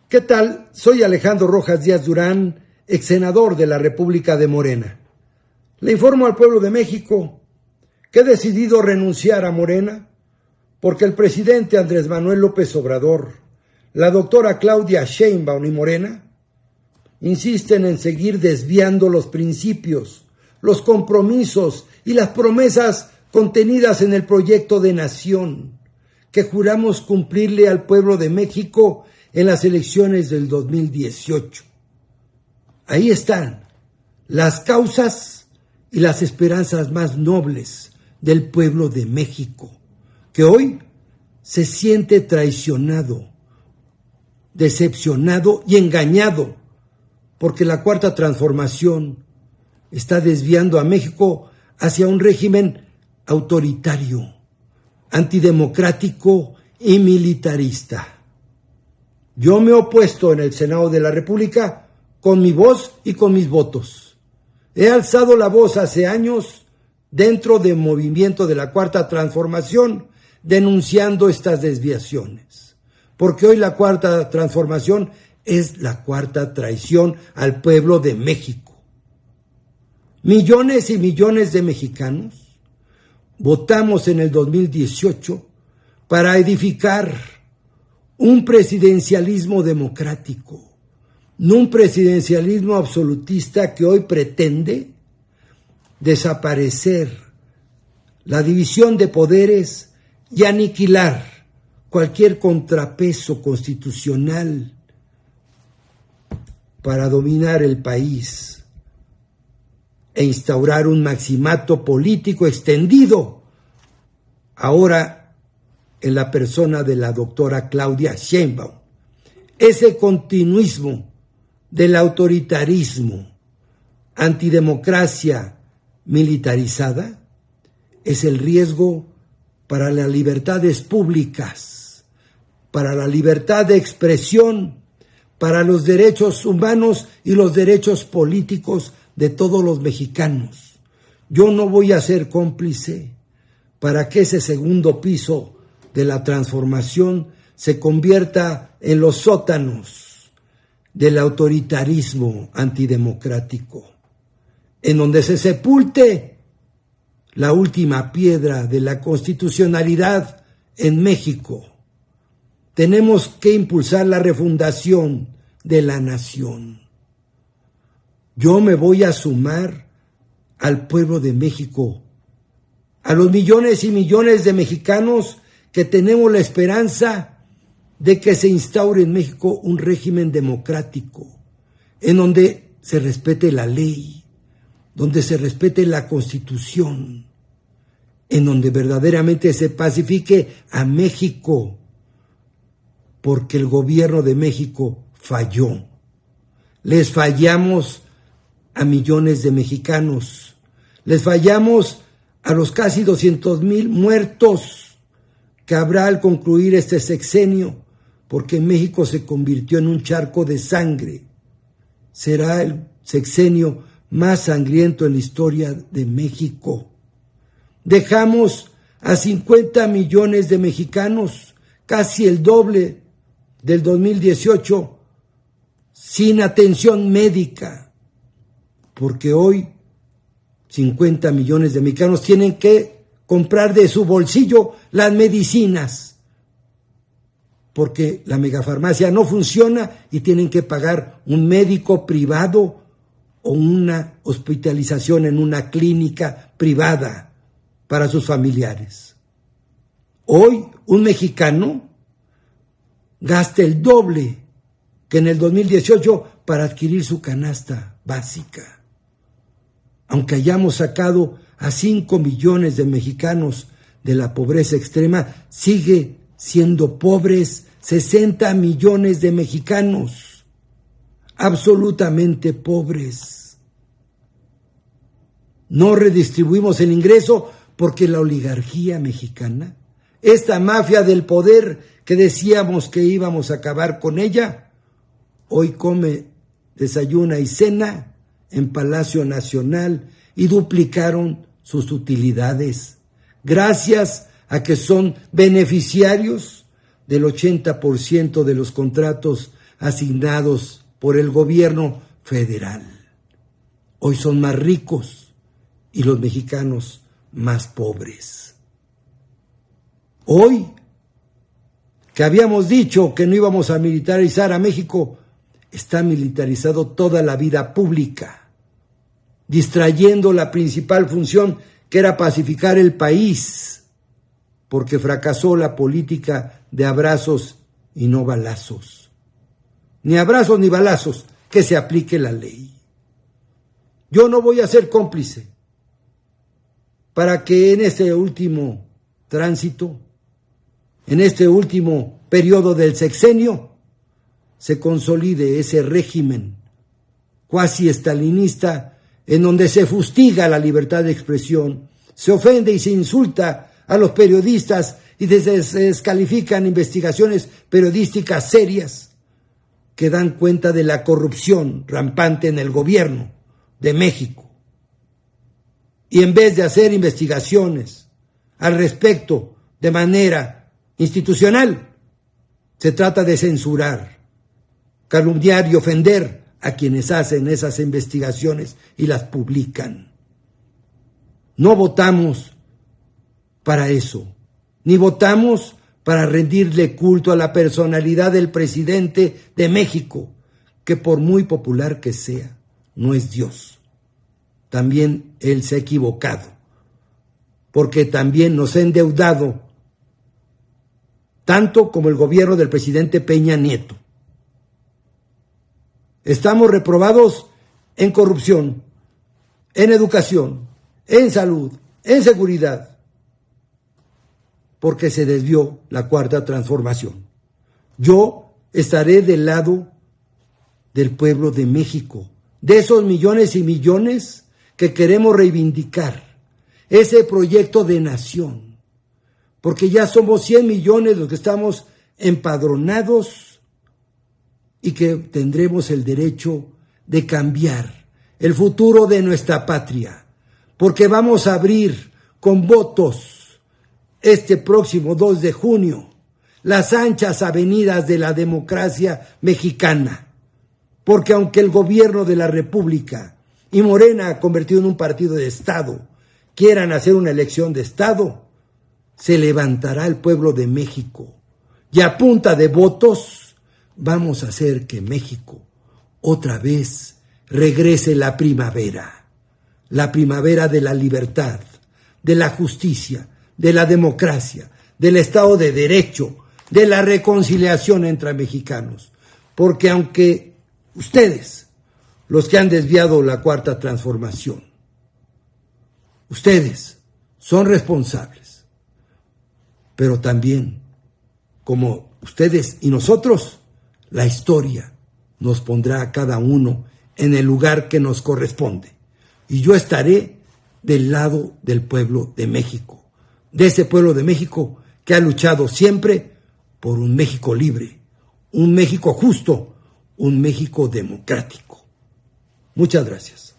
¿Qué tal? Soy Alejandro Rojas Díaz Durán, ex senador de la República de Morena. Le informo al pueblo de México que he decidido renunciar a Morena porque el presidente Andrés Manuel López Obrador, la doctora Claudia Sheinbaum y Morena insisten en seguir desviando los principios, los compromisos y las promesas contenidas en el proyecto de nación que juramos cumplirle al pueblo de México en las elecciones del 2018. Ahí están las causas y las esperanzas más nobles del pueblo de México, que hoy se siente traicionado, decepcionado y engañado, porque la Cuarta Transformación está desviando a México hacia un régimen autoritario, antidemocrático y militarista. Yo me he opuesto en el Senado de la República con mi voz y con mis votos. He alzado la voz hace años dentro del movimiento de la Cuarta Transformación denunciando estas desviaciones, porque hoy la Cuarta Transformación es la cuarta traición al pueblo de México. Millones y millones de mexicanos votamos en el 2018 para edificar un presidencialismo democrático, no un presidencialismo absolutista que hoy pretende desaparecer la división de poderes y aniquilar cualquier contrapeso constitucional para dominar el país e instaurar un maximato político extendido ahora en la persona de la doctora Claudia Sheinbaum. Ese continuismo del autoritarismo, antidemocracia militarizada, es el riesgo para las libertades públicas, para la libertad de expresión, para los derechos humanos y los derechos políticos de todos los mexicanos. Yo no voy a ser cómplice para que ese segundo piso de la transformación se convierta en los sótanos del autoritarismo antidemocrático, en donde se sepulte la última piedra de la constitucionalidad en México. Tenemos que impulsar la refundación de la nación. Yo me voy a sumar al pueblo de México, a los millones y millones de mexicanos que tenemos la esperanza de que se instaure en México un régimen democrático, en donde se respete la ley, donde se respete la Constitución, en donde verdaderamente se pacifique a México, porque el gobierno de México falló. Les fallamos a millones de mexicanos. Les fallamos a los casi 200,000 muertos que habrá al concluir este sexenio, porque México se convirtió en un charco de sangre. Será el sexenio más sangriento en la historia de México. Dejamos a 50 millones de mexicanos, casi el doble del 2018, sin atención médica, porque hoy 50 millones de mexicanos tienen que comprar de su bolsillo las medicinas, porque la megafarmacia no funciona y tienen que pagar un médico privado o una hospitalización en una clínica privada para sus familiares. Hoy un mexicano gasta el doble que en el 2018 para adquirir su canasta básica. Aunque hayamos sacado a 5 millones de mexicanos de la pobreza extrema, sigue siendo pobres 60 millones de mexicanos, absolutamente pobres. No redistribuimos el ingreso porque la oligarquía mexicana, esta mafia del poder que decíamos que íbamos a acabar con ella, hoy come, desayuna y cena en Palacio Nacional y duplicaron sus utilidades, gracias a que son beneficiarios del 80% de los contratos asignados por el gobierno federal. Hoy son más ricos y los mexicanos más pobres. Hoy, que habíamos dicho que no íbamos a militarizar a México, está militarizado toda la vida pública, distrayendo la principal función, que era pacificar el país, porque fracasó la política de abrazos y no balazos. Ni abrazos ni balazos, que se aplique la ley. Yo no voy a ser cómplice para que en este último tránsito, en este último periodo del sexenio, se consolide ese régimen cuasi estalinista en donde se fustiga la libertad de expresión, se ofende y se insulta a los periodistas y se descalifican investigaciones periodísticas serias que dan cuenta de la corrupción rampante en el gobierno de México. Y en vez de hacer investigaciones al respecto de manera institucional, se trata de censurar, calumniar y ofender a quienes hacen esas investigaciones y las publican. No votamos para eso, ni votamos para rendirle culto a la personalidad del presidente de México, que por muy popular que sea, no es Dios. También él se ha equivocado, porque también nos ha endeudado, tanto como el gobierno del presidente Peña Nieto. Estamos reprobados en corrupción, en educación, en salud, en seguridad, porque se desvió la cuarta transformación. Yo estaré del lado del pueblo de México, de esos millones y millones que queremos reivindicar ese proyecto de nación, porque ya somos 100 millones los que estamos empadronados y que tendremos el derecho de cambiar el futuro de nuestra patria, porque vamos a abrir con votos este próximo 2 de junio las anchas avenidas de la democracia mexicana, porque aunque el gobierno de la República y Morena, convertido en un partido de Estado, quieran hacer una elección de Estado, se levantará el pueblo de México y a punta de votos vamos a hacer que México otra vez regrese la primavera de la libertad, de la justicia, de la democracia, del Estado de Derecho, de la reconciliación entre mexicanos. Porque aunque ustedes, los que han desviado la cuarta transformación, ustedes son responsables, pero también, como ustedes y nosotros, la historia nos pondrá a cada uno en el lugar que nos corresponde. Y yo estaré del lado del pueblo de México, de ese pueblo de México que ha luchado siempre por un México libre, un México justo, un México democrático. Muchas gracias.